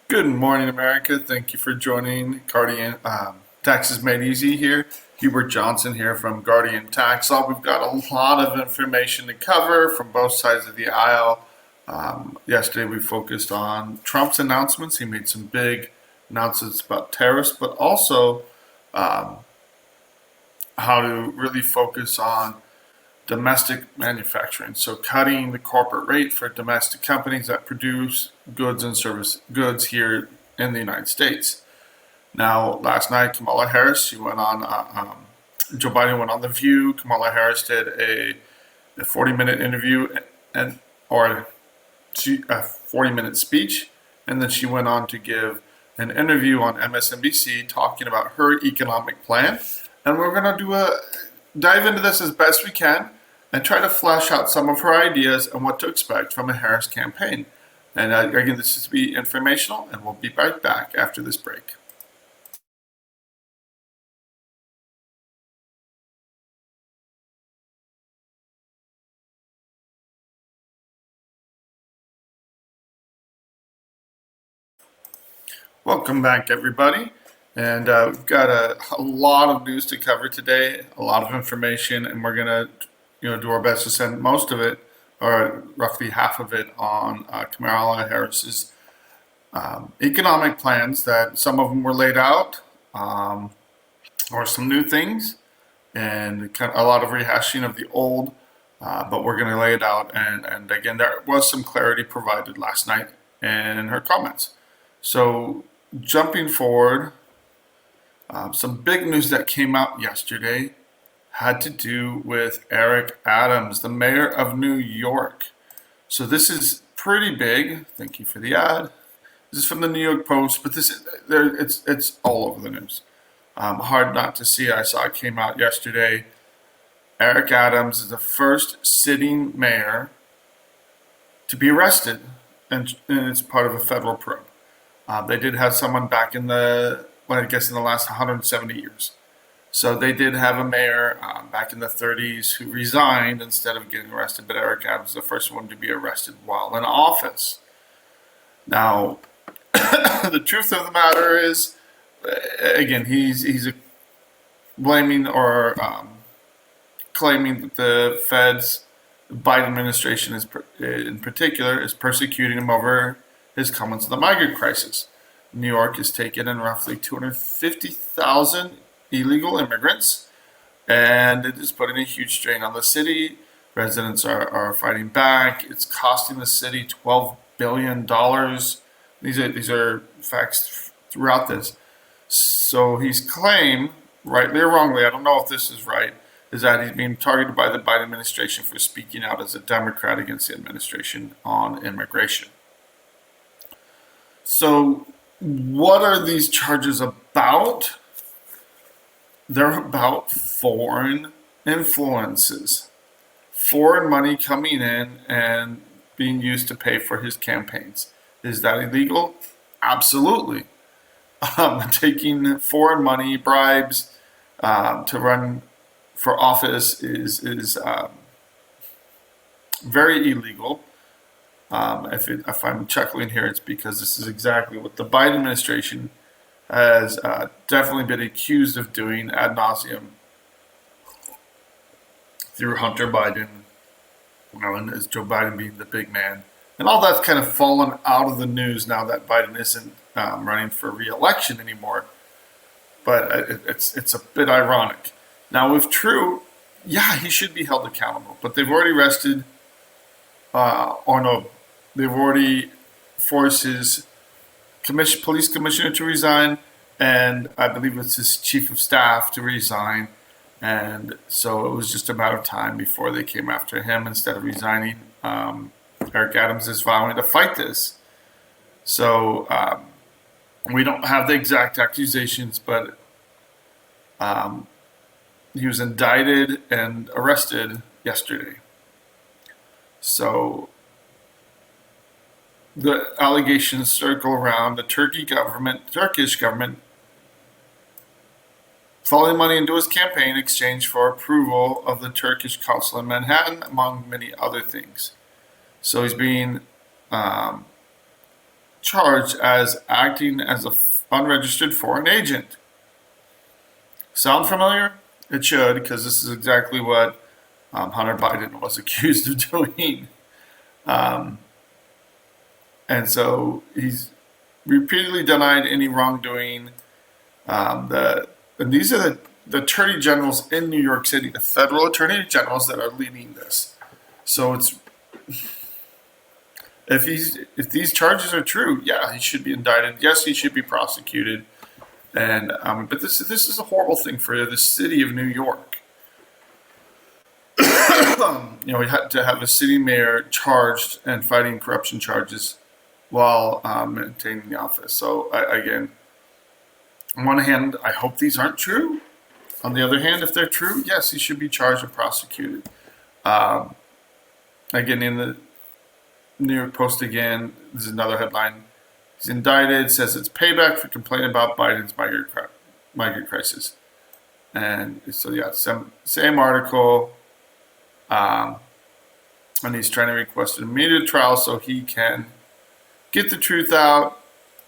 Good morning, America. Thank you for joining Guardian Taxes Made Easy here. Hubert Johnson here from Guardian Tax Law. We've got a lot of information to cover from both sides of the aisle. Yesterday we focused on Trump's announcements. He made some big announcements about tariffs, but also how to really focus on domestic manufacturing. So cutting the corporate rate for domestic companies that produce goods and service goods here in the United States. Now, last night, Kamala Harris, she went on, Joe Biden went on The View. Kamala Harris did a 40-minute interview or a 40-minute speech. And then she went on to give an interview on MSNBC talking about her economic plan. And we're going to dive into this as best we can and try to flesh out some of her ideas and what to expect from a Harris campaign. And again, this is to be informational, and we'll be right back after this break. Welcome back, everybody. And we've got a lot of news to cover today, a lot of information, and we're going to do our best to send most of it, or roughly half of it, on Kamala Harris's economic plans. That some of them were laid out, or some new things, and kind of a lot of rehashing of the old. But we're going to lay it out, and again, there was some clarity provided last night in her comments. So jumping forward, some big news that came out yesterday had to do with Eric Adams, the mayor of New York. So this is pretty big. Thank you for the ad. This is from the New York Post, but it's all over the news. Hard not to see. I saw it came out yesterday. Eric Adams is the first sitting mayor to be arrested, and it's part of a federal probe. They did have someone back in the last 170 years. So they did have a mayor back in the 30s who resigned instead of getting arrested, but Eric Adams was the first one to be arrested while in office. Now, the truth of the matter is, again, he's blaming or claiming that the feds, the Biden administration in particular, is persecuting him over his comments on the migrant crisis. New York has taken in roughly 250,000 illegal immigrants, and it is putting a huge strain on the city. Residents are fighting back. It's costing the city $12 billion. These are facts throughout this. So he's claimed, rightly or wrongly, I don't know if this is right, is that he's being targeted by the Biden administration for speaking out as a Democrat against the administration on immigration. So what are these charges about? They're about foreign influences, foreign money coming in and being used to pay for his campaigns. Is that illegal? Absolutely. Taking foreign money, bribes, to run for office is very illegal. If I'm chuckling here, it's because this is exactly what the Biden administration has definitely been accused of doing ad nauseum through Hunter Biden, and as Joe Biden being the big man. And all that's kind of fallen out of the news now that Biden isn't running for re-election anymore. But it's a bit ironic. Now, if true, yeah, he should be held accountable. But they've already arrested, they've already forced his police commissioner to resign, and I believe it's his chief of staff to resign. And so it was just a matter of time before they came after him instead of resigning. Eric Adams is vowing to fight this. So we don't have the exact accusations, but he was indicted and arrested yesterday. So the allegations circle around the Turkish government falling money into his campaign in exchange for approval of the Turkish consulate in Manhattan, among many other things. So he's being charged as acting as an unregistered foreign agent. Sound familiar? It should, because this is exactly what Hunter Biden was accused of doing. And so he's repeatedly denied any wrongdoing. And these are the attorney generals in New York City, the federal attorney generals that are leading this. So it's if these charges are true, yeah, he should be indicted. Yes, he should be prosecuted. And but this is a horrible thing for the city of New York. We had to have a city mayor charged and fighting corruption charges while maintaining the office. So again, on one hand, I hope these aren't true. On the other hand, if they're true, yes, he should be charged and prosecuted. Again, in the New York Post again, this is another headline. He's indicted, says it's payback for complaining about Biden's migrant crisis. And so, yeah, same article. And he's trying to request an immediate trial so he can get the truth out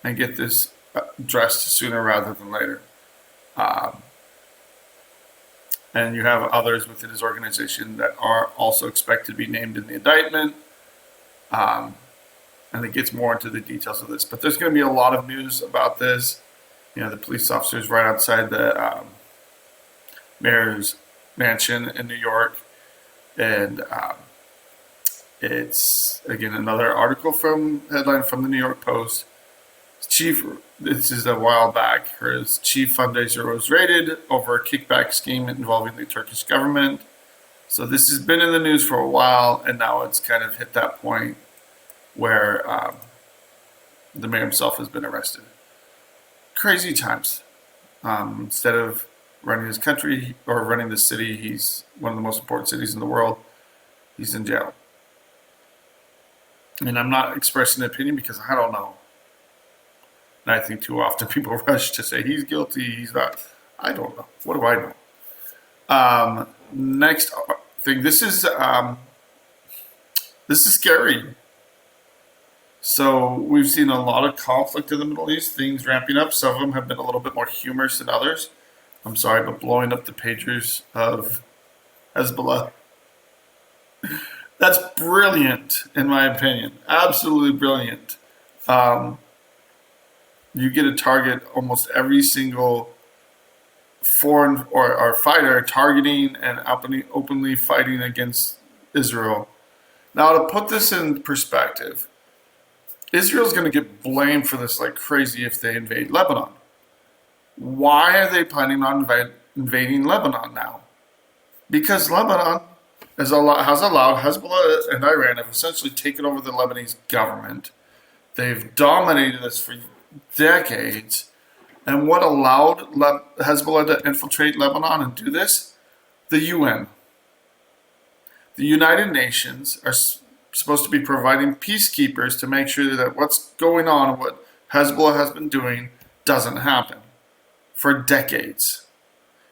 and get this addressed sooner rather than later. And you have others within his organization that are also expected to be named in the indictment. And it gets more into the details of this. But there's going to be a lot of news about this. The police officers right outside the mayor's mansion in New York. And it's, again, another article headline from the New York Post. This is a while back. His chief fundraiser was raided over a kickback scheme involving the Turkish government. So this has been in the news for a while, and now it's kind of hit that point where the mayor himself has been arrested. Crazy times. Instead of running his country or running the city, he's one of the most important cities in the world. He's in jail. And I'm not expressing an opinion because I don't know. And I think too often people rush to say he's guilty, he's not. I don't know. What do I know? Next thing. This is scary. So we've seen a lot of conflict in the Middle East, things ramping up. Some of them have been a little bit more humorous than others. I'm sorry, but blowing up the pagers of Hezbollah. That's brilliant, in my opinion. Absolutely brilliant. You get to target almost every single foreign or fighter targeting and openly fighting against Israel. Now, to put this in perspective, Israel's going to get blamed for this like crazy if they invade Lebanon. Why are they planning on invading Lebanon now? Because Lebanon has allowed Hezbollah and Iran have essentially taken over the Lebanese government. They've dominated this for decades. And what allowed Hezbollah to infiltrate Lebanon and do this? The UN. The United Nations are supposed to be providing peacekeepers to make sure that what's going on, what Hezbollah has been doing, doesn't happen. For decades.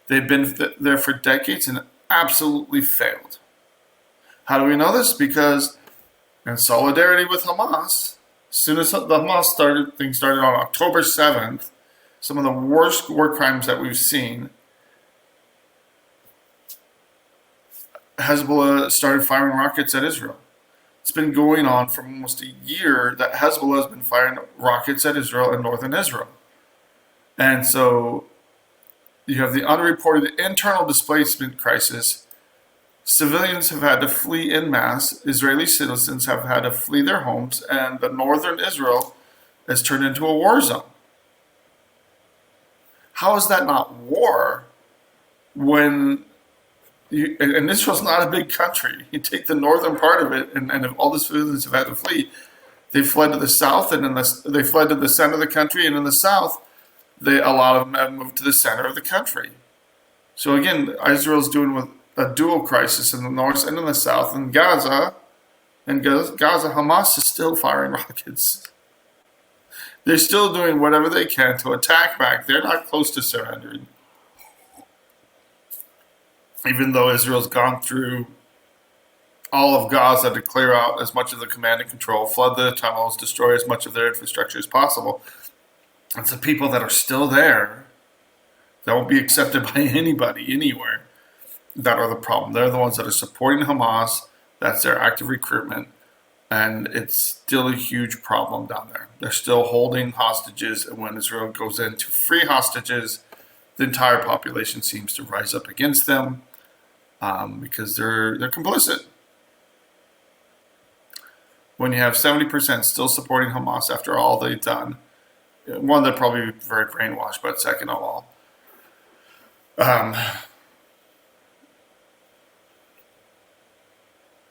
They've been there for decades and absolutely failed. How do we know this? Because in solidarity with Hamas, as soon as the Hamas thing started on October 7th, some of the worst war crimes that we've seen, Hezbollah started firing rockets at Israel. It's been going on for almost a year that Hezbollah has been firing rockets at Israel and northern Israel. And so you have the unreported internal displacement crisis. Civilians have had to flee en masse. Israeli citizens have had to flee their homes, and the northern Israel has turned into a war zone. How is that not war when and Israel's not a big country. You take the northern part of it, and if all the civilians have had to flee, they fled to the south, and they fled to the center of the country, and in the south, a lot of them have moved to the center of the country. So again, Israel's doing with a dual crisis in the north and in the south. In Gaza, Hamas is still firing rockets. They're still doing whatever they can to attack back. They're not close to surrendering. Even though Israel's gone through all of Gaza to clear out as much of the command and control, flood the tunnels, destroy as much of their infrastructure as possible. It's the people that are still there that won't be accepted by anybody anywhere that are the problem. They're the ones that are supporting Hamas. That's their active recruitment. And it's still a huge problem down there. They're still holding hostages. And when Israel goes in to free hostages, the entire population seems to rise up against them because they're complicit. When you have 70% still supporting Hamas after all they've done, one, they're probably very brainwashed, but second of all,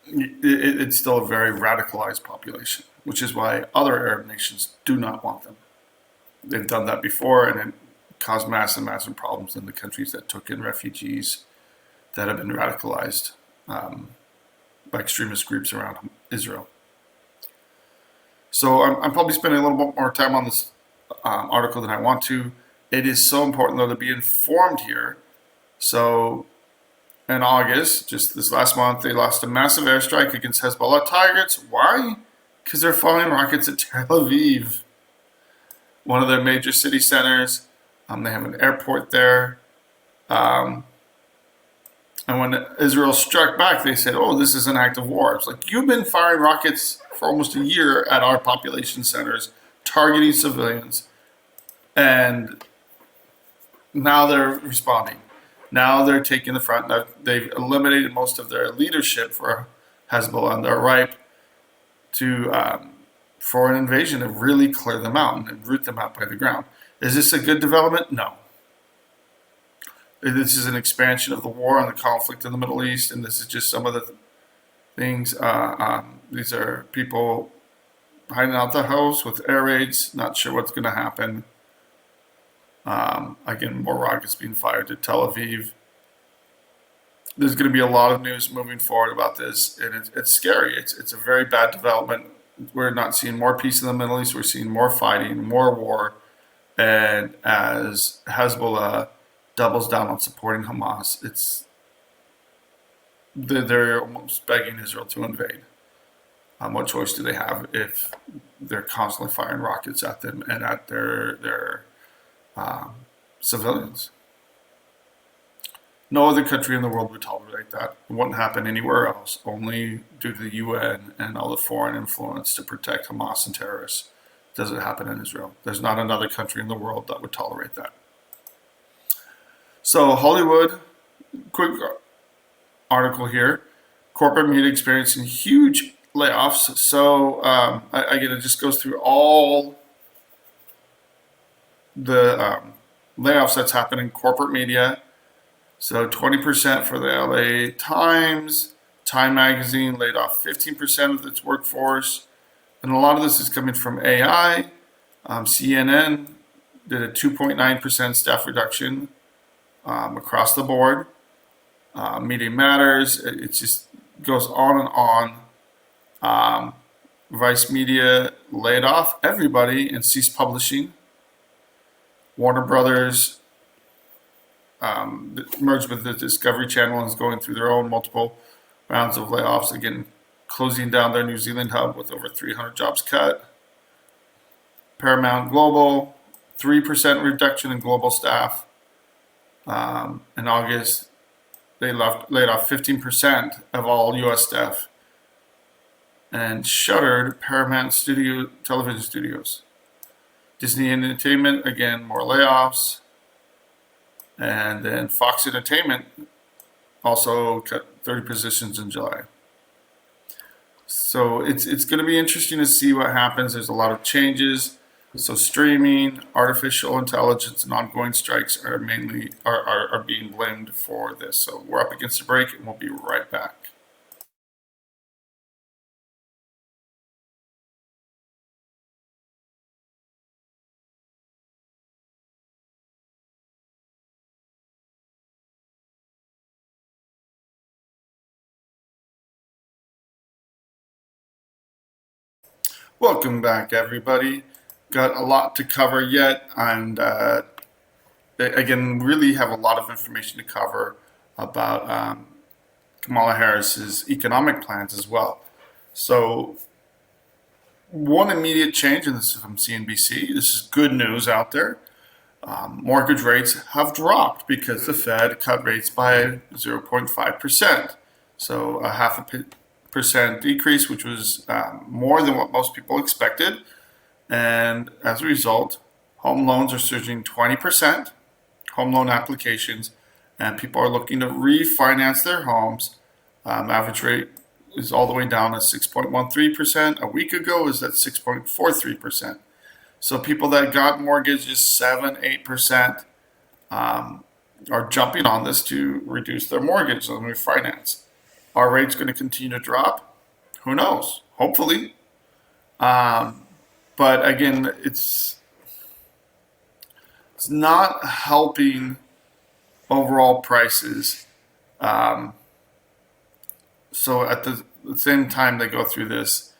it's still a very radicalized population, which is why other Arab nations do not want them. They've done that before, and it caused massive problems in the countries that took in refugees that have been radicalized by extremist groups around Israel. So I'm probably spending a little bit more time on this article than I want to. It is so important, though, to be informed here. So in August, just this last month, they lost a massive airstrike against Hezbollah targets. Why? Because they're firing rockets at Tel Aviv, one of their major city centers. They have an airport there. And when Israel struck back, they said, oh, this is an act of war. It's like, you've been firing rockets for almost a year at our population centers, targeting civilians. And now they're responding. Now they're taking the front. Now they've eliminated most of their leadership for Hezbollah, and they're ripe to for an invasion to really clear them out and root them out by the ground. Is this a good development? No. This is an expansion of the war and the conflict in the Middle East, and this is just some of the things. These are people hiding out the house with air raids, not sure what's going to happen. Again, more rockets being fired to Tel Aviv. There's going to be a lot of news moving forward about this, and it's scary. It's a very bad development. We're not seeing more peace in the Middle East. We're seeing more fighting, more war, and as Hezbollah doubles down on supporting Hamas, they're almost begging Israel to invade. What choice do they have if they're constantly firing rockets at them and at their civilians? No other country in the world would tolerate that. It wouldn't happen anywhere else, only due to the UN and all the foreign influence to protect Hamas and terrorists. Does it happen in Israel? There's not another country in the world that would tolerate that. So Hollywood, quick article here. Corporate media experiencing huge layoffs. So again, it just goes through all the layoffs that's happened in corporate media. So 20% for the LA Times. Time Magazine laid off 15% of its workforce. And a lot of this is coming from AI. CNN did a 2.9% staff reduction across the board. Media Matters, it just goes on and on. Vice Media laid off everybody and ceased publishing. Warner Brothers merged with the Discovery Channel and is going through their own multiple rounds of layoffs. Again, closing down their New Zealand hub with over 300 jobs cut. Paramount Global, 3% reduction in global staff. In August, they laid off 15% of all U.S. staff and shuttered Paramount television studios. Disney Entertainment, again, more layoffs. And then Fox Entertainment also cut 30 positions in July. So it's going to be interesting to see what happens. There's a lot of changes. So streaming, artificial intelligence, and ongoing strikes are being blamed for this. So we're up against a break, and we'll be right back. Welcome back, everybody. Got a lot to cover yet, and again, really have a lot of information to cover about Kamala Harris's economic plans as well. So one immediate change, and this is from CNBC, this is good news out there. Mortgage rates have dropped because the Fed cut rates by 0.5%. So a half a percent decrease, which was more than what most people expected. And as a result, home loans are surging 20%, home loan applications, and people are looking to refinance their homes. Average rate is all the way down to 6.13%. A week ago is at 6.43%. So people that got mortgages 7-8% are jumping on this to reduce their mortgage and refinance. Are rates going to continue to drop? Who knows? Hopefully. But again, it's not helping overall prices. So at the same time they go through this,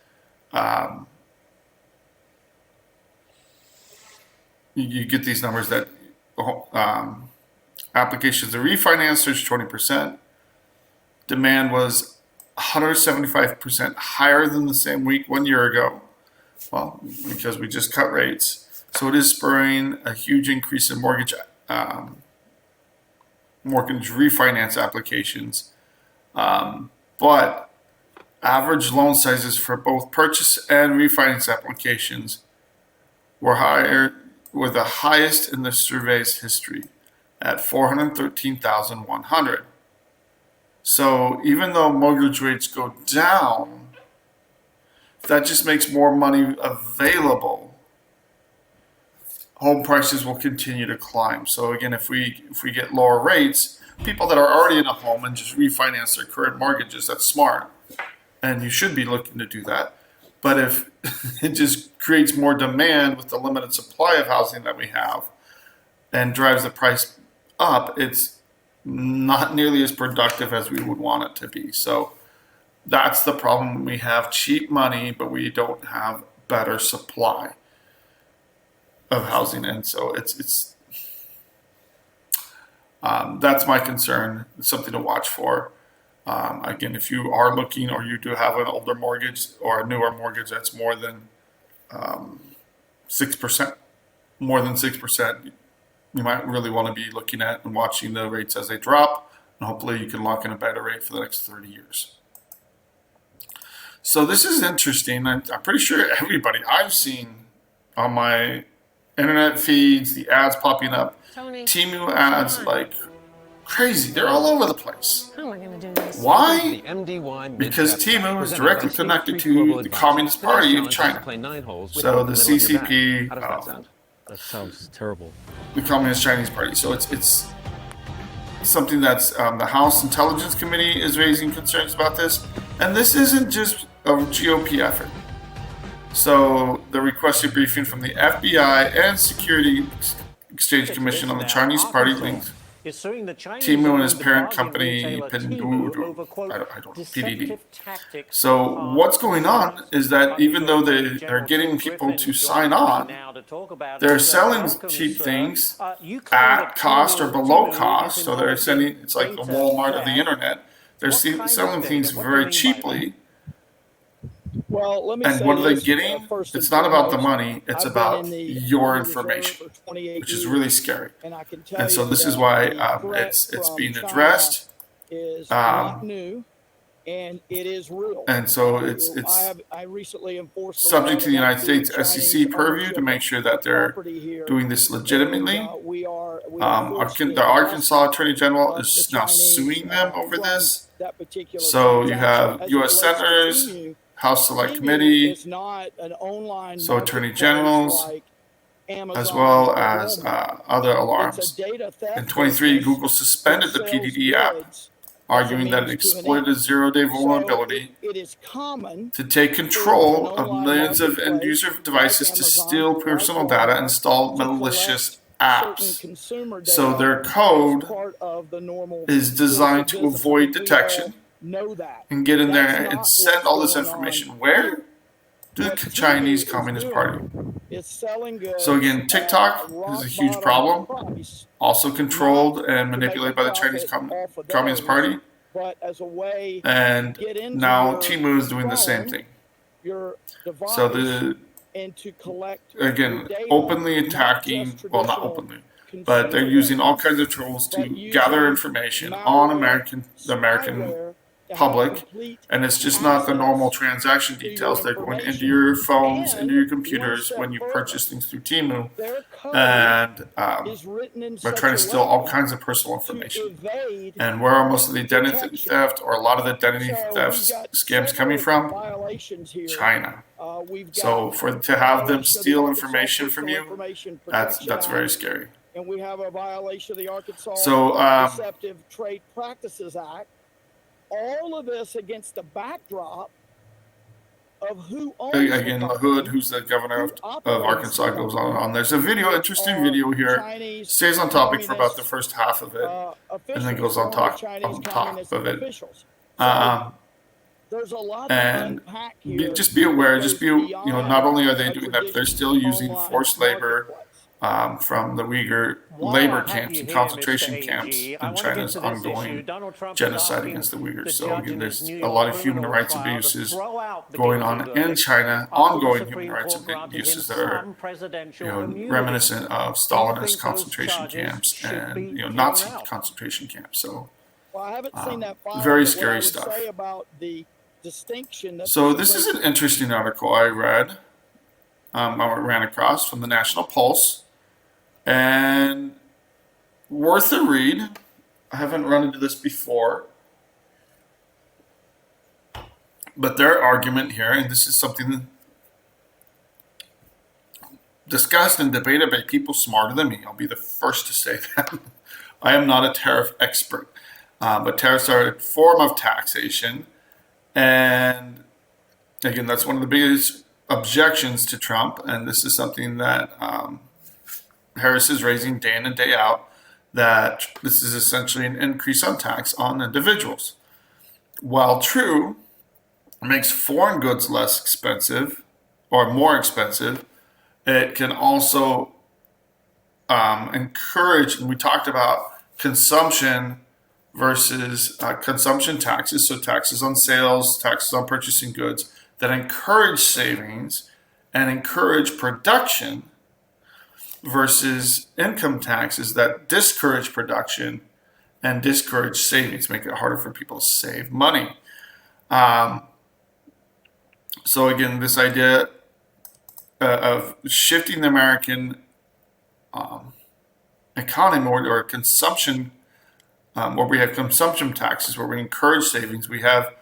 you get these numbers that applications to refinance surged 20%. Demand was 175% higher than the same week 1 year ago. Well, because we just cut rates. So it is spurring a huge increase in mortgage refinance applications. But average loan sizes for both purchase and refinance applications were the highest in the survey's history at 413,100. So even though mortgage rates go down, that just makes more money available. Home prices will continue to climb. So again, if we get lower rates, people that are already in a home and just refinance their current mortgages, that's smart. And you should be looking to do that. But if it just creates more demand with the limited supply of housing that we have and drives the price up, it's not nearly as productive as we would want it to be. So that's the problem. We have cheap money, but we don't have better supply of housing. And so it's that's my concern. It's something to watch for. Again, if you are looking or you do have an older mortgage or a newer mortgage that's more than 6%, you might really want to be looking at and watching the rates as they drop, and hopefully you can lock in a better rate for the next 30 years. So this is interesting. I'm pretty sure everybody I've seen on my internet feeds, the ads popping up, Temu ads like crazy. They're all over the place. How am I going to do this? Why? Because Temu is directly connected to the Communist Party of China. So the CCP, that sounds terrible. The Communist Chinese Party. So it's something that's the House Intelligence Committee is raising concerns about this. And this isn't just a GOP effort. So the requested briefing from the FBI and Security Exchange Commission on the Chinese Party linked Temu and his parent company, PDD. So what's going on is that even though they're getting people to sign on, they're selling cheap things at cost or below cost. So they're sending, it's like the Walmart of the internet. They're selling things very cheaply. Well, let me and say what are they this, getting? It's not about the money. It's about your information, which is really scary. And so this is why it's being addressed. Is not new, and it is real. And so it's subject to the United States SEC purview to make sure that they're doing this legitimately. The Arkansas Attorney General is now suing them over this. So you have U.S. senators, House Select Committee, so Attorney Generals, as well as other alarms. In 23, Google suspended the PDD app, arguing that it exploited a zero-day vulnerability to take control of millions of end-user devices to steal personal data and install malicious apps. So their code is designed to avoid detection and get in there and send all this information. Where? To the Chinese Communist Party. So again, TikTok is a huge problem, also controlled and manipulated by the Chinese Communist Party. but as a way And to get into now your Temu is doing the same phone, thing. your device, So and to collect again, your data, openly not just attacking, well, not traditional openly, but they're consumer using all data, kinds of tools but to gather using information on malware, the American spyware to have public, complete and it's just not the normal access transaction to your details. They're going into information. your phones, into And your one computers step when you further, purchase things through Temu, their code and is written in they're such trying a to steal all way kinds of personal to information. evade And where are most of the identity detection. theft, or a lot of the identity So theft we've got scams coming several from? violations here. China. We've got So to a have them violation of the steal Arkansas information from Personal you, Information that's Protection very Act, scary. and we have a violation of the Arkansas So Deceptive Trade Practices Act. All of this against the backdrop of who owns again, the LaHood, company, who's the governor who of operates Arkansas, the goes on and company, on. There's a video, which interesting are video here. Chinese Stays on topic for about the communist first half of it, and then officials, goes on former top Chinese communist of it. officials. So there's a lot to And unpack here. just be aware, that just goes be, not only are they a doing that, but they're still using traditional forced labor marketplace. from the Uyghur While labor I have camps you and here, concentration Mr. camps AG, in I want to get China's to this issue. ongoing Donald Trump is genocide asking against the Uyghurs. the So judge again, in his there's New a York lot of human criminal rights trial to abuses throw out the going guilty on in verdict China, after the ongoing Supreme human rights Court granted him abuses that are some presidential immunity. reminiscent of Do you Stalinist think those concentration charges camps should and be thrown Nazi out? concentration camps. So Well, I haven't seen that file. very but scary what I would stuff. say about the distinction that So the this is Supreme an interesting article I read. I ran across from the National Pulse, and worth a read. I haven't run into this before, but their argument here, and this is something discussed and debated by people smarter than me. I'll be the first to say that. I am not a tariff expert, but tariffs are a form of taxation, and again, that's one of the biggest objections to Trump, and this is something that Harris is raising day in and day out, that this is essentially an increase on tax on individuals. While true, it makes foreign goods less expensive or more expensive, it can also encourage, and we talked about consumption versus consumption taxes, so taxes on sales, taxes on purchasing goods, that encourage savings and encourage production versus income taxes that discourage production and discourage savings, make it harder for people to save money. So again, this idea of shifting the American economy or consumption, where we have consumption taxes, where we encourage savings, we have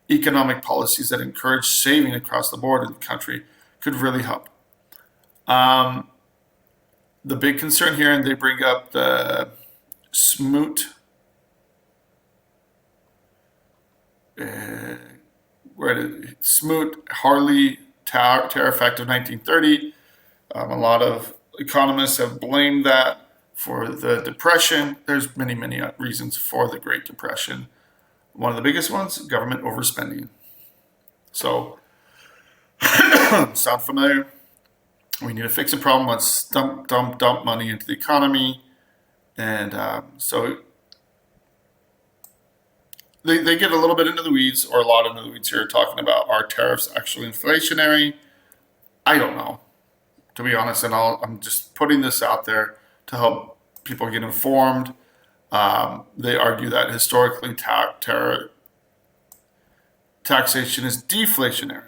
economic policies that encourage saving across the board in the country, could really help. The big concern here, and they bring up the Smoot, Smoot-Hawley Tariff Act of 1930. A lot of economists have blamed that for the Depression. There's many, many reasons for the Great Depression. One of the biggest ones, government overspending. So, sound familiar? We need to fix a problem. Let's dump money into the economy. And so they get a little bit into the weeds, or a lot into the weeds here, talking about, are tariffs actually inflationary? I don't know, to be honest. And I'm just putting this out there to help people get informed. They argue that historically taxation is deflationary.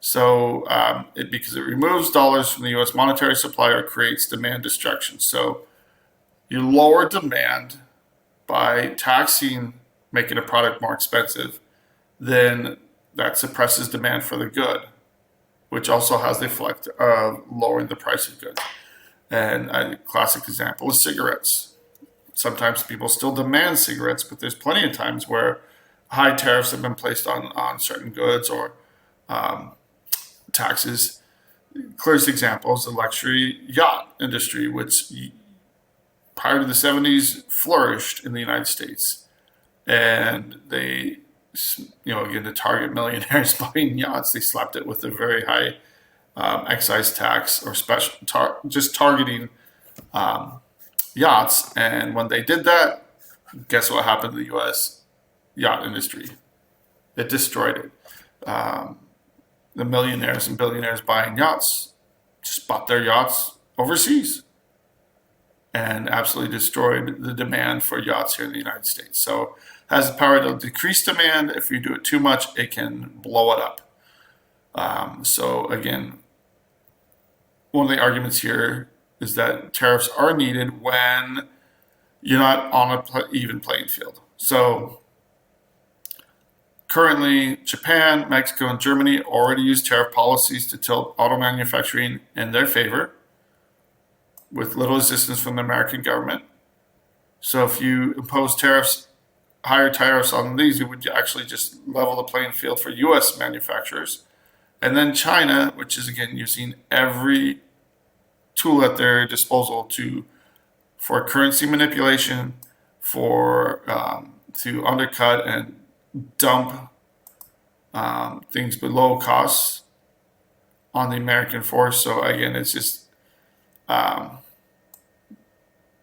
So because it removes dollars from the U.S. monetary supply or creates demand destruction. So you lower demand by taxing, making a product more expensive, then that suppresses demand for the good, which also has the effect of lowering the price of goods. And a classic example is cigarettes. Sometimes people still demand cigarettes, but there's plenty of times where high tariffs have been placed on certain goods, or taxes. Clearest example is the luxury yacht industry, which prior to the 70s flourished in the United States. And they, again, to target millionaires buying yachts, they slapped it with a very high excise tax, or special, just targeting yachts. And when they did that, guess what happened to the U.S. yacht industry. It destroyed it. The millionaires and billionaires buying yachts just bought their yachts overseas and absolutely destroyed the demand for yachts here in the United States. So it has the power to decrease demand. If you do it too much, it can blow it up. So again, one of the arguments here is that tariffs are needed when you're not on an even playing field. So currently, Japan, Mexico, and Germany already use tariff policies to tilt auto manufacturing in their favor with little assistance from the American government. So if you impose tariffs, higher tariffs on these, it would actually just level the playing field for U.S. manufacturers. And then China, which is again using every tool at their disposal for currency manipulation, for to undercut and dump things below costs on the American force. So again, it's just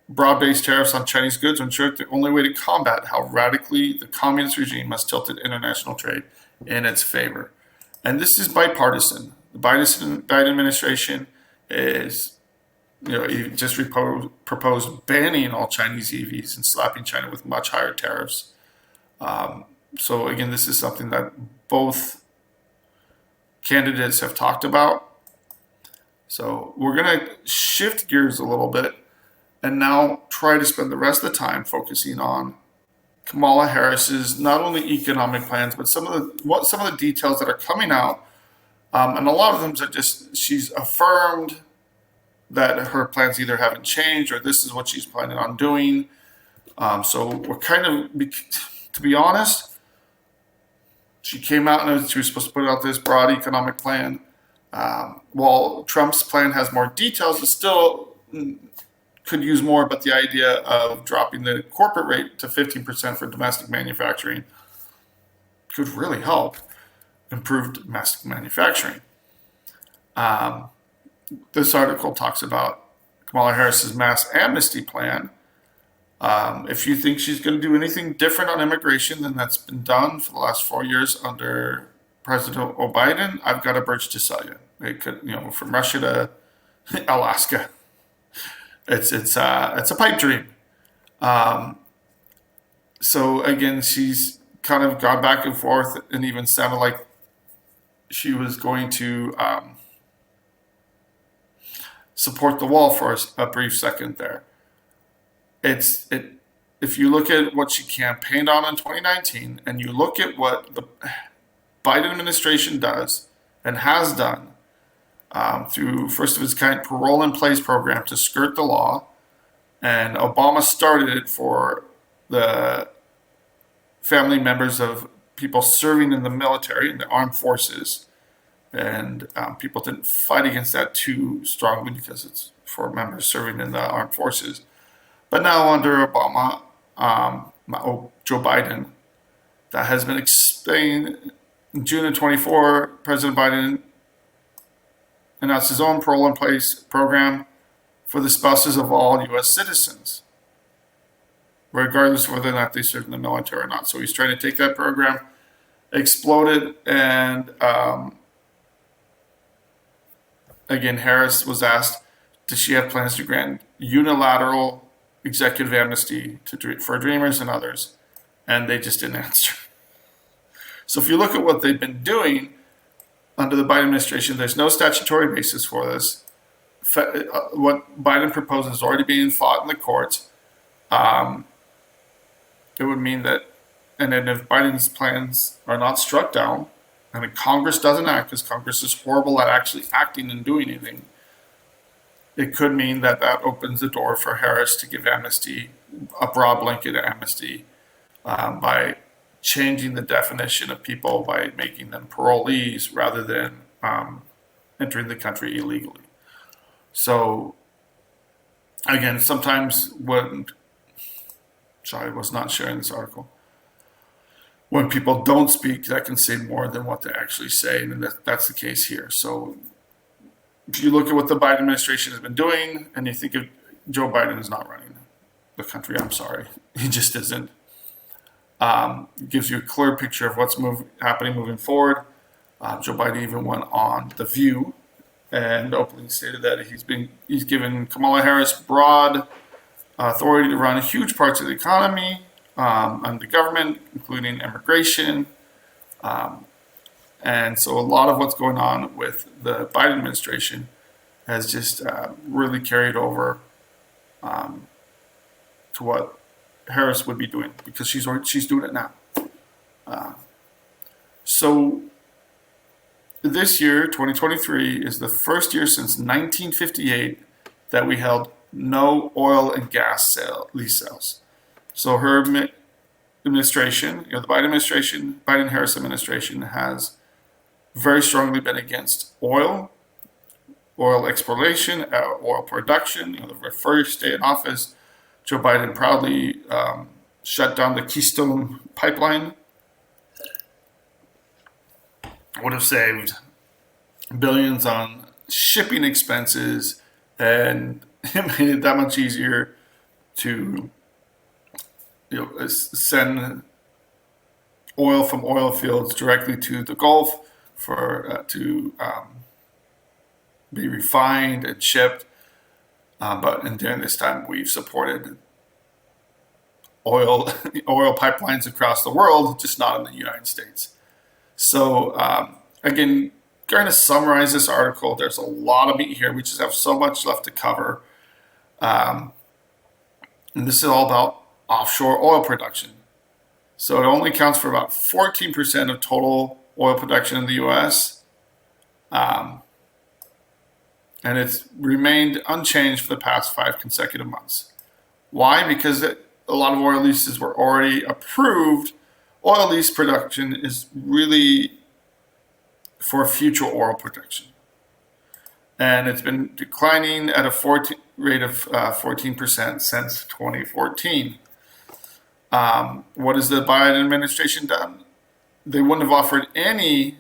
broad-based tariffs on Chinese goods ensure the only way to combat how radically the communist regime has tilted international trade in its favor. And this is bipartisan. The Biden administration is, just proposed banning all Chinese EVs and slapping China with much higher tariffs. So again, this is something that both candidates have talked about. So we're going to shift gears a little bit and now try to spend the rest of the time focusing on Kamala Harris's not only economic plans, but some of the details that are coming out. And a lot of them are just, she's affirmed that her plans either haven't changed or this is what she's planning on doing. So we're kind of, to be honest, she came out and she was supposed to put out this broad economic plan. While Trump's plan has more details, it still could use more, but the idea of dropping the corporate rate to 15% for domestic manufacturing could really help improve domestic manufacturing. This article talks about Kamala Harris's mass amnesty plan. If you think she's going to do anything different on immigration than that's been done for the last 4 years under President Biden, I've got a bridge to sell you. It could, from Russia to Alaska. It's a pipe dream. So again, she's kind of gone back and forth and even sounded like she was going to support the wall for a brief second there. If you look at what she campaigned on in 2019 and you look at what the Biden administration does and has done through first of its kind parole in place program to skirt the law, and Obama started it for the family members of people serving in the military and the armed forces, and people didn't fight against that too strongly because it's for members serving in the armed forces. But now under Obama, Joe Biden, that has been explained. In June of 24, President Biden announced his own parole in place program for the spouses of all U.S. citizens, regardless of whether or not they serve in the military or not. So he's trying to take that program, explode it, and again, Harris was asked, does she have plans to grant unilateral executive amnesty for Dreamers and others? And they just didn't answer. So if you look at what they've been doing under the Biden administration, there's no statutory basis for this. What Biden proposes is already being fought in the courts. It would mean that, and then if Biden's plans are not struck down, and if Congress doesn't act, because Congress is horrible at actually acting and doing anything, it could mean that opens the door for Harris to give amnesty, a broad blanket amnesty, by changing the definition of people by making them parolees rather than entering the country illegally. So, again, sometimes I was not sharing this article. When people don't speak, that can say more than what they actually say, and that's the case here. So, if you look at what the Biden administration has been doing, and you think of Joe Biden is not running the country, I'm sorry, he just isn't. Gives you a clear picture of what's happening moving forward. Joe Biden even went on The View and openly stated that he's given Kamala Harris broad authority to run huge parts of the economy and the government, including immigration. And so a lot of what's going on with the Biden administration has just really carried over to what Harris would be doing, because she's doing it now. So this year, 2023, is the first year since 1958 that we held no oil and gas lease sales. So her administration, the Biden-Harris administration, has very strongly been against oil exploration, oil production. The first day in office, Joe Biden proudly shut down the Keystone pipeline. Would have saved billions on shipping expenses, and it made it that much easier to send oil from oil fields directly to the Gulf to be refined and shipped. But during this time, we've supported oil pipelines across the world, just not in the United States. So again, going to summarize this article. There's a lot of meat here. We just have so much left to cover. And this is all about offshore oil production. So it only accounts for about 14% of total oil production in the U.S. And it's remained unchanged for the past 5 consecutive months. Why? Because a lot of oil leases were already approved. Oil lease production is really for future oil production. And it's been declining at a rate of 14% since 2014. What has the Biden administration done? They wouldn't have offered any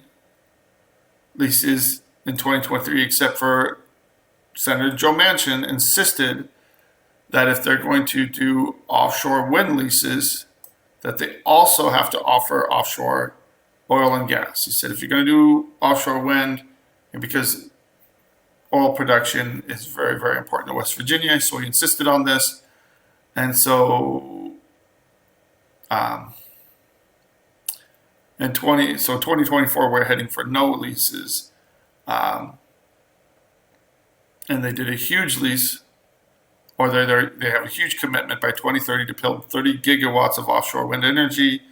leases in 2023 except for Senator Joe Manchin insisted that if they're going to do offshore wind leases, that they also have to offer offshore oil and gas. He said if you're going to do offshore wind, and because oil production is very, very important to West Virginia, so he insisted on this. And so in 2024, we're heading for no leases. And they did a huge lease, or they have a huge commitment by 2030 to build 30 gigawatts of offshore wind energy.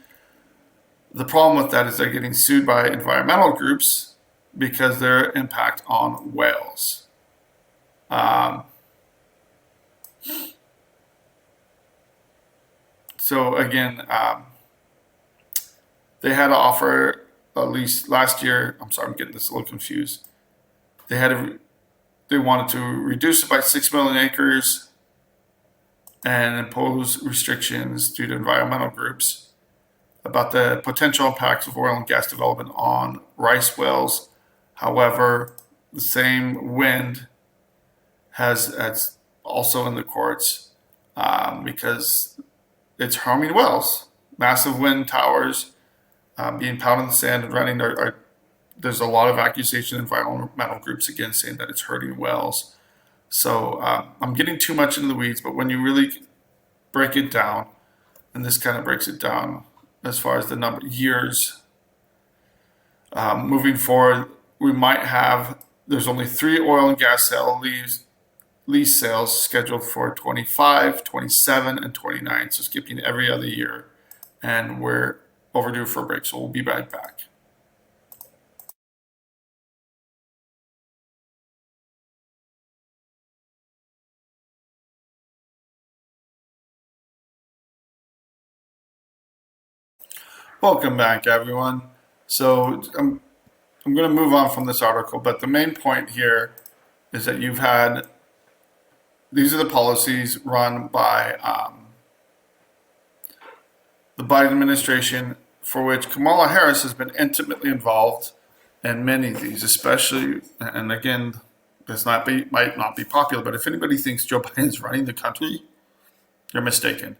The problem with that is they're getting sued by environmental groups because their impact on whales. So again, they had to offer at least last year. I'm sorry, I'm getting this a little confused. They wanted to reduce it by 6 million acres and impose restrictions due to environmental groups about the potential impacts of oil and gas development on rice whales. However, the same wind it's also in the courts because it's harming whales. Massive wind towers being pounded in the sand and running there's a lot of accusation in environmental groups again saying that it's hurting whales. So I'm getting too much into the weeds, but when you really break it down, and this kind of breaks it down as far as the number of years moving forward, there's only 3 oil and gas lease sales scheduled for 25, 27, and 29, so skipping every other year. And we're overdue for a break, so we'll be right back. Welcome back, everyone. So I'm going to move on from this article, but the main point here is that these are the policies run by the Biden administration, for which Kamala Harris has been intimately involved in many of these, especially, and again, this might not be popular, but if anybody thinks Joe Biden is running the country, you're mistaken.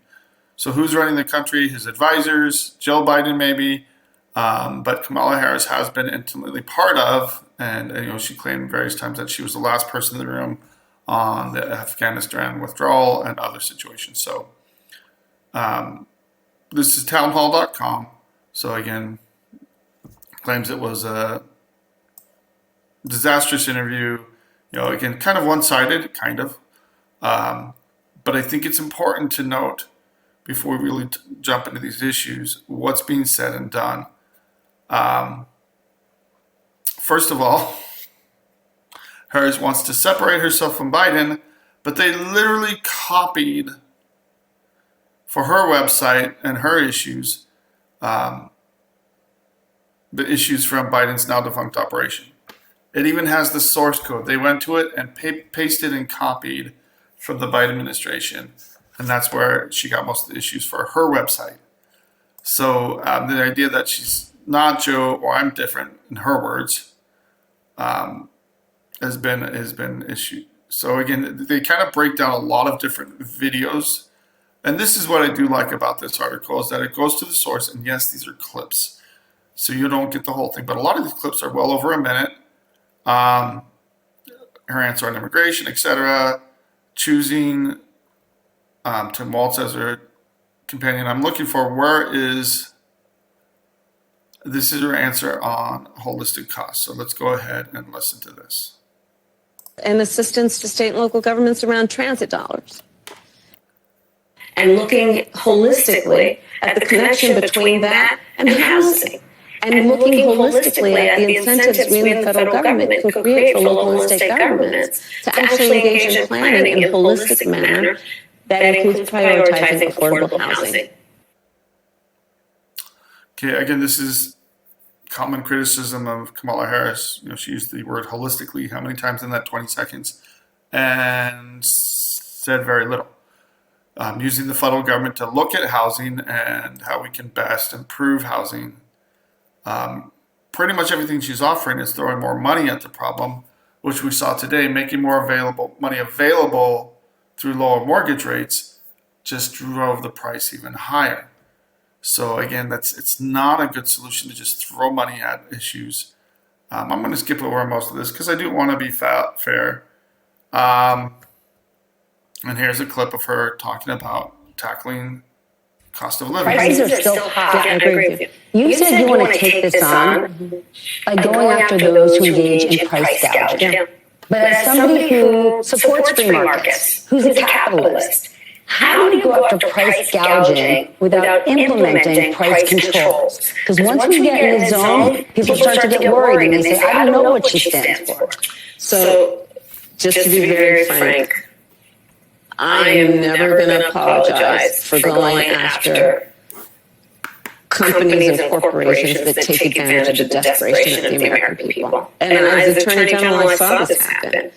So who's running the country? His advisors, Joe Biden maybe, but Kamala Harris has been intimately part of, and she claimed various times that she was the last person in the room on the Afghanistan withdrawal and other situations. So this is townhall.com. So again, claims it was a disastrous interview. Again, kind of one-sided, kind of. But I think it's important to note before we really jump into these issues, what's being said and done. First of all, Harris wants to separate herself from Biden, but they literally copied for her website and her issues, the issues from Biden's now defunct operation. It even has the source code. They went to it and pasted and copied from the Biden administration. And that's where she got most of the issues for her website. So the idea that she's not Joe or I'm different, in her words, has been issued. So again, they kind of break down a lot of different videos. And this is what I do like about this article, is that it goes to the source. And yes, these are clips, so you don't get the whole thing. But a lot of these clips are well over a minute. Her answer on immigration, etc. Choosing Tim Waltz as her companion. I'm looking for this is her answer on holistic costs. So let's go ahead and listen to this. And assistance to state and local governments around transit dollars. And looking holistically at the connection between that and housing. And looking holistically at the incentives we in the federal government can create for local and state governments to actually engage in planning in a holistic manner that includes prioritizing affordable housing. Okay, again, this is common criticism of Kamala Harris. She used the word holistically how many times in that 20 seconds and said very little. Using the federal government to look at housing and how we can best improve housing. Pretty much everything she's offering is throwing more money at the problem, which we saw today, making more money available through lower mortgage rates just drove the price even higher. So again, it's not a good solution to just throw money at issues. I'm going to skip over most of this because I do want to be fair. And here's a clip of her talking about tackling cost of living. Prices are still high. I agree with you. You said you want to take this on by going after those who engage in price gouging. But as somebody who supports free markets, who's a capitalist, how do you go after price gouging without implementing price controls? Because once we get in the zone, people start to get worried and they say, I don't know what she stands for. So just to be very frank, I am never going to apologize for going after companies and corporations that take advantage of the desperation of the American people. And as Attorney General, I saw this happen.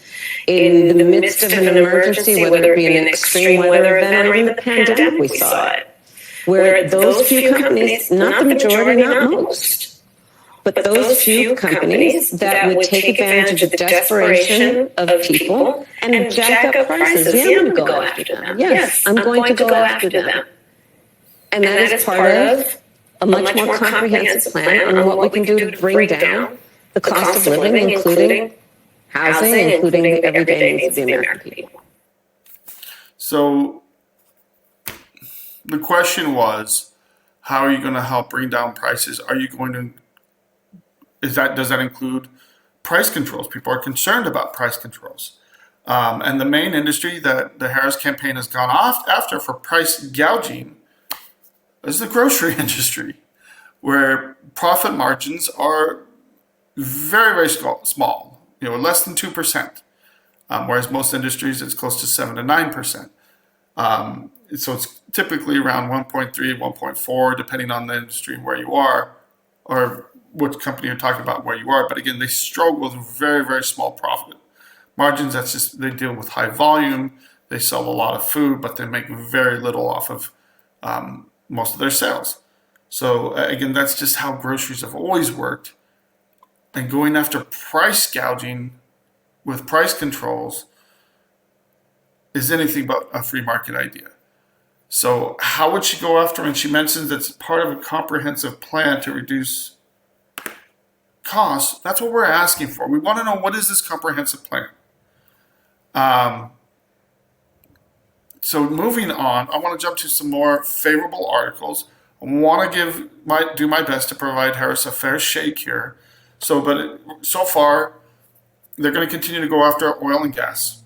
In the midst of an emergency, whether it be an extreme weather event or even the pandemic, we saw it. Where those few companies, not the majority, not most, but those few companies that would take advantage of the desperation of people and jack up prices. Yeah, I'm going to go after them. Yes, I'm going to go after them. And that is part of a much more comprehensive plan on what we can do to bring down the cost of living, including housing, including the everyday needs of the American people. So the question was, how are you going to help bring down prices? Are you going to does that include price controls? People are concerned about price controls. And the main industry that the Harris campaign has gone after for price gouging is the grocery industry, where profit margins are very, very small, less than 2%, whereas most industries it's close to 7 to 9%. So it's typically around 1.3, 1.4, depending on the industry and where you are, or what company you're talking about, where you are. But again, they struggle with very, very small profit margins. That's just, they deal with high volume. They sell a lot of food, but they make very little off of most of their sales. So again, that's just how groceries have always worked. And going after price gouging with price controls is anything but a free market idea. So how would she go after? And she mentions it's part of a comprehensive plan to reduce costs. That's what we're asking for. We want to know, what is this comprehensive plan? So moving on, I want to jump to some more favorable articles. I want to do my best to provide Harris a fair shake here. So far, they're going to continue to go after oil and gas,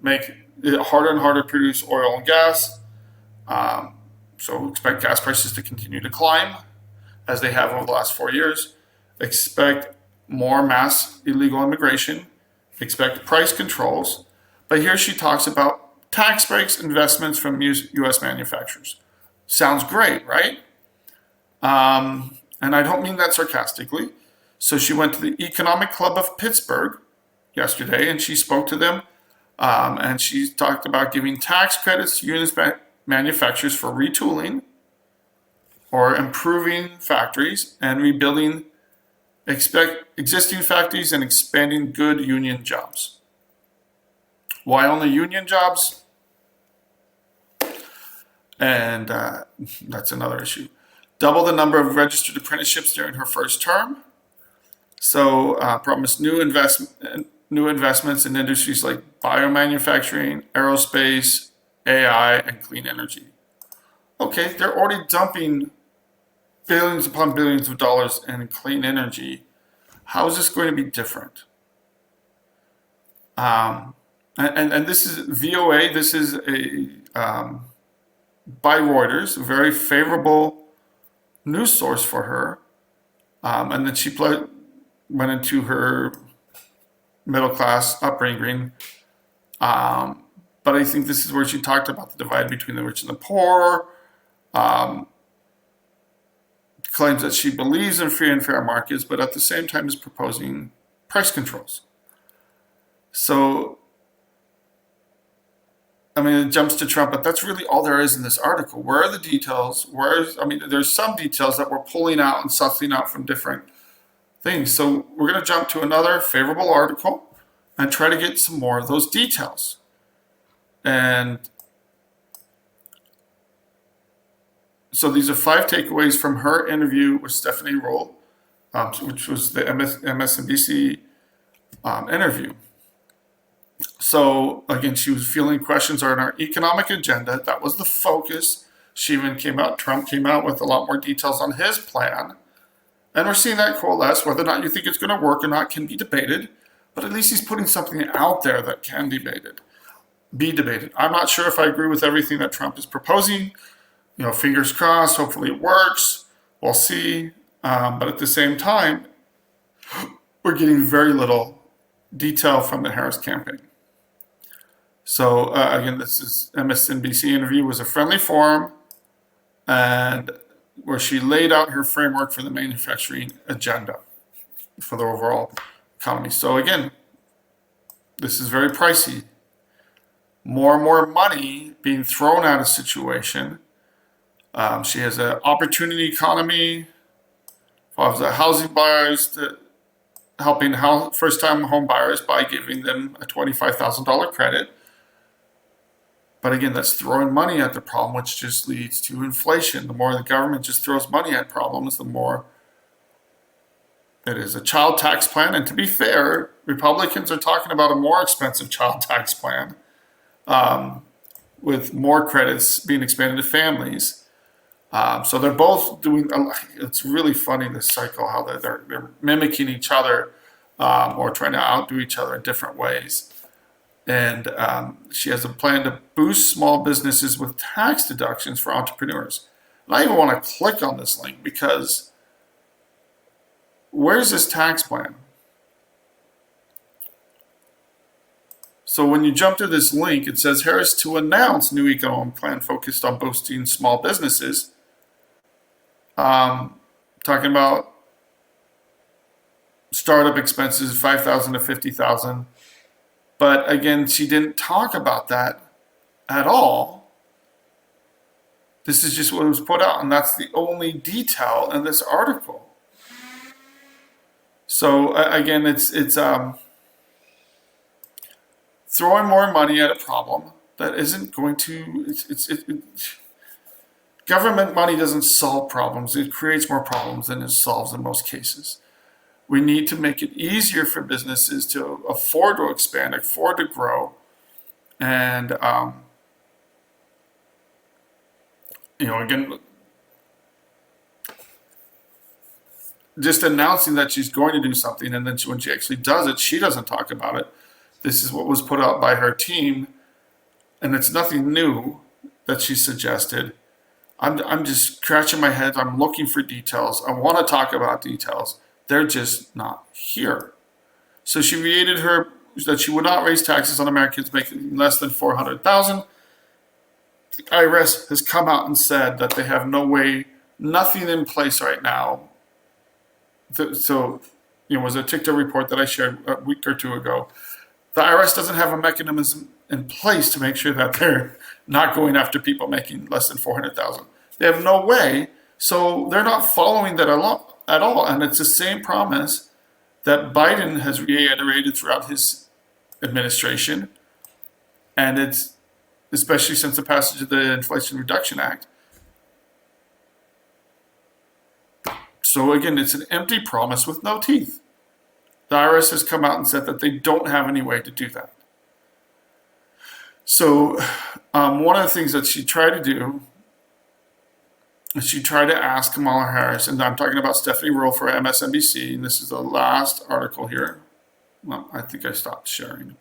make it harder and harder to produce oil and gas. So expect gas prices to continue to climb as they have over the last 4 years. Expect more mass illegal immigration. Expect price controls. But here she talks about tax breaks, investments from U.S. manufacturers. Sounds great, right? And I don't mean that sarcastically. So she went to the Economic Club of Pittsburgh yesterday, and she spoke to them, and she talked about giving tax credits to U.S. manufacturers for retooling or improving factories and rebuilding existing factories and expanding good union jobs. Why only union jobs? And that's another issue. Double the number of registered apprenticeships during her first term. So promised new investments in industries like biomanufacturing, aerospace, AI, and clean energy. Okay, they're already dumping billions upon billions of dollars in clean energy. How is this going to be different? And this is VOA. This is by Reuters, a very favorable news source for her. And then she went into her middle class upbringing. But I think this is where she talked about the divide between the rich and the poor. Claims that she believes in free and fair markets, but at the same time is proposing price controls. So, I mean, it jumps to Trump, but that's really all there is in this article. Where are the details? There's some details that we're pulling out and sussing out from different things. So we're going to jump to another favorable article and try to get some more of those details. And so these are 5 takeaways from her interview with Stephanie Roll, which was the MSNBC interview. So again, she was feeling questions are in our economic agenda. That was the focus. Trump came out with a lot more details on his plan. And we're seeing that coalesce. Whether or not you think it's going to work or not can be debated. But at least he's putting something out there that can be debated. I'm not sure if I agree with everything that Trump is proposing. Fingers crossed, hopefully it works. We'll see. But at the same time, we're getting very little detail from the Harris campaign. So again, this is MSNBC interview was a friendly forum, and where she laid out her framework for the manufacturing agenda for the overall economy. So again, this is very pricey. More and more money being thrown at a situation. She has an opportunity economy, involves the housing buyers, helping first-time home buyers by giving them a $25,000 credit. But again, that's throwing money at the problem, which just leads to inflation. The more the government just throws money at problems, the more it is. A child tax plan, and to be fair, Republicans are talking about a more expensive child tax plan with more credits being expanded to families. So they're both doing, it's really funny, this cycle, how they're mimicking each other or trying to outdo each other in different ways. And she has a plan to boost small businesses with tax deductions for entrepreneurs. And I even want to click on this link because where's this tax plan? So when you jump to this link, it says Harris to announce new economic plan focused on boosting small businesses. Talking about startup expenses, $5,000 to $50,000. But again, she didn't talk about that at all. This is just what was put out, and that's the only detail in this article. So again, it's throwing more money at a problem that isn't going to. Government money doesn't solve problems. It creates more problems than it solves in most cases. We need to make it easier for businesses to afford to expand, afford to grow, and again, just announcing that she's going to do something, and then when she actually does it, she doesn't talk about it. This is what was put out by her team, and it's nothing new that she suggested. I'm just scratching my head. I'm looking for details. I want to talk about details. They're just not here. So she reiterated that she would not raise taxes on Americans making less than $400,000. The IRS has come out and said that they have nothing in place right now. So, it was a TikTok report that I shared a week or two ago. The IRS doesn't have a mechanism in place to make sure that they're not going after people making less than $400,000. They have no way, so they're not following that at all. And it's the same promise that Biden has reiterated throughout his administration, and it's especially since the passage of the Inflation Reduction Act. So again, it's an empty promise with no teeth. The IRS has come out and said that they don't have any way to do that. So one of the things that she tried to do is she tried to ask Kamala Harris, and I'm talking about Stephanie Ruhle for MSNBC, and this is the last article here. Well, I think I stopped sharing.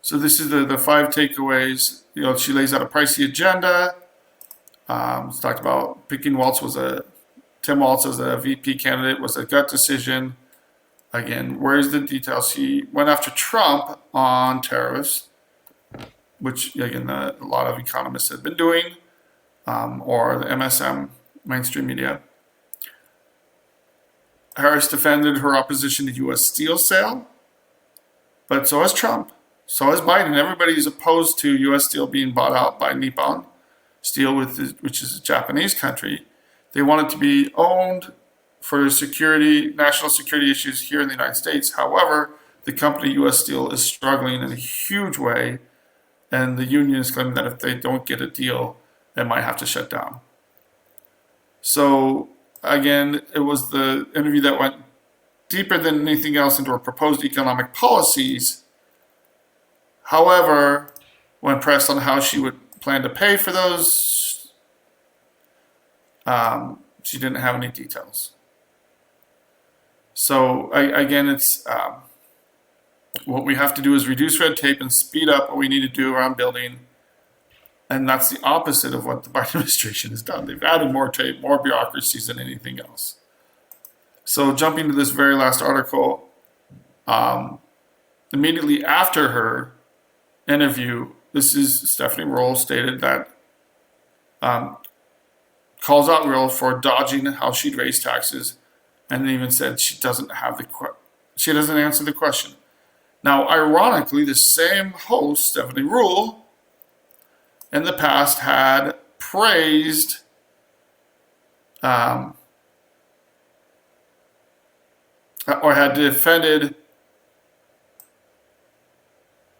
So this is the 5 takeaways. She lays out a pricey agenda. It's talked about picking Tim Walz as a VP candidate was a gut decision. Again, where's the details? She went after Trump on tariffs, which again a lot of economists have been doing, or the MSM, mainstream media. Harris defended her opposition to U.S. steel sale, but so has Trump. So is Biden. Everybody is opposed to U.S. steel being bought out by Nippon Steel, which is a Japanese country. They want it to be owned for national security issues here in the United States. However, the company U.S. Steel is struggling in a huge way, and the union is claiming that if they don't get a deal, they might have to shut down. So again, it was the interview that went deeper than anything else into her proposed economic policies. However, when pressed on how she would plan to pay for those, she didn't have any details. So again, it's what we have to do is reduce red tape and speed up what we need to do around building. And that's the opposite of what the Biden administration has done. They've added more tape, more bureaucracies than anything else. So jumping to this very last article, immediately after her interview, this is Stephanie Ruhle stated that calls out Ruhle for dodging how she'd raise taxes, and even said she doesn't answer the question. Now, ironically, the same host, Stephanie Ruhle, in the past had praised or had defended.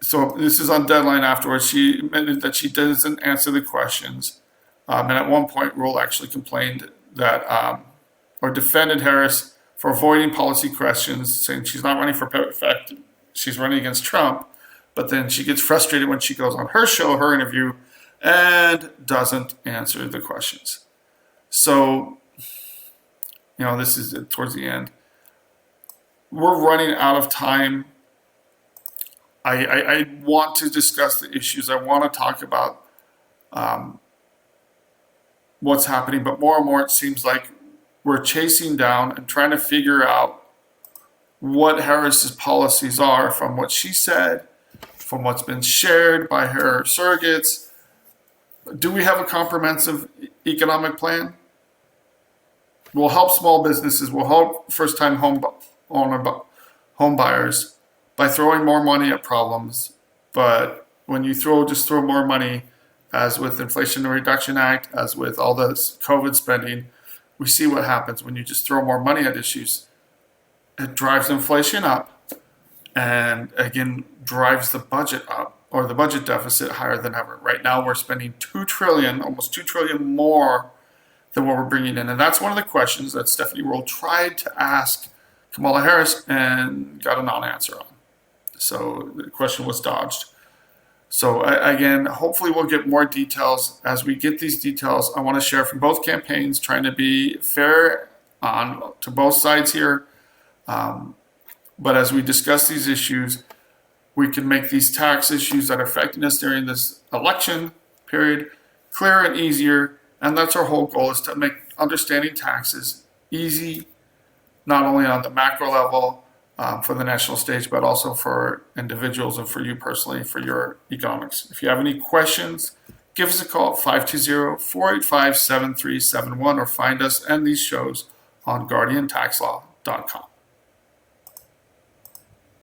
So this is on Deadline afterwards. She admitted that she doesn't answer the questions. And at one point, Ruhle actually complained that, or defended Harris for avoiding policy questions, saying she's not running for effect, she's running against Trump. But then she gets frustrated when she goes on her show, her interview, and doesn't answer the questions. So, this is towards the end. We're running out of time. I want to discuss the issues. I want to talk about what's happening, but more and more it seems like we're chasing down and trying to figure out what Harris's policies are from what she said, from what's been shared by her surrogates. Do we have a comprehensive economic plan? We'll help small businesses. We'll help first-time home buyers by throwing more money at problems. But when you throw more money, as with Inflation Reduction Act, as with all this COVID spending, we see what happens when you just throw more money at issues. it drives inflation up, and again drives the budget up, or the budget deficit higher than ever. Right now we're spending 2 trillion, almost 2 trillion more than what we're bringing in. And that's one of the questions that Stephanie Roll tried to ask Kamala Harris and got a non-answer on. So the question was dodged. So again, hopefully we'll get more details. As we get these details, I want to share from both campaigns, trying to be fair to both sides here. But as we discuss these issues, we can make these tax issues that are affecting us during this election period clearer and easier. And that's our whole goal, is to make understanding taxes easy, not only on the macro level, for the national stage, but also for individuals and for you personally, for your economics. If you have any questions, give us a call at 520-485-7371 or find us and these shows on guardiantaxlaw.com.